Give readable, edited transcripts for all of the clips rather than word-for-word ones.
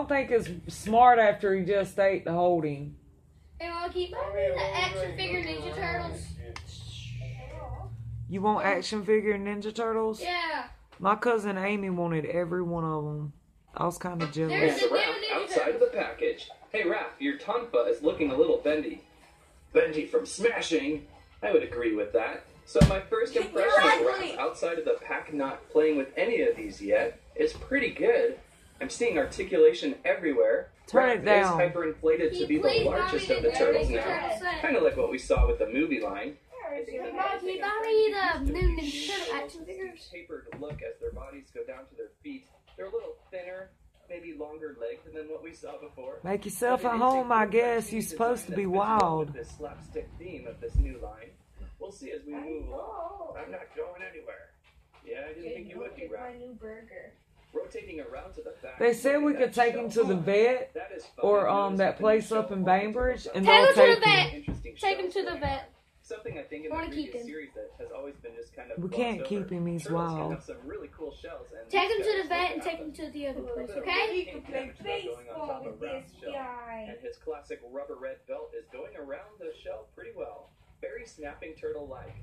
don't think it's smart after he just ate to hold him. And we'll keep the action figure Ninja Turtles. You want action figure Ninja Turtles? Yeah. My cousin Amy wanted every one of them. I was kind of jealous. There's It's a wrap outside of the package. Hey, Raph, your tonfa is looking a little bendy. Bendy from smashing? I would agree with that. So my first impression of Raph outside of the pack not playing with any of these yet is pretty good. I'm seeing articulation everywhere. Turn it down. Raph is hyperinflated to be the largest of the turtles now. Kind of like what we saw with the movie line. Can you buy me the new Ninja Turtle action figures? Tapered look as their bodies go down to their feet. They're a little thinner, maybe longer legged than what we saw before. Make yourself at home, I guess. You're supposed to be wild. This slapstick theme of this new line. We'll see as we move along. I'm not going anywhere. Yeah, I didn't think you would be, Raph. My new burger. Rotating around to the back. They said we could take him to the vet or that place up in Bainbridge, and they'll Take him to the take him. vet. Take him to the vet. Something I think in the previous series that has always been just kind of We can't keep him, he's wild. Some really cool shells and Take him to the vet and take him to the other place, okay? He can play baseball with this guy. And his classic rubber red belt is going around the shell pretty well. Very snapping turtle-like.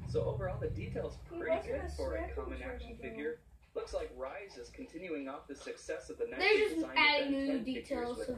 So overall, the detail's pretty good for a common action figure. Looks like Rise is continuing off the success of the 90s They're just design adding Ben new 10 figures details with to the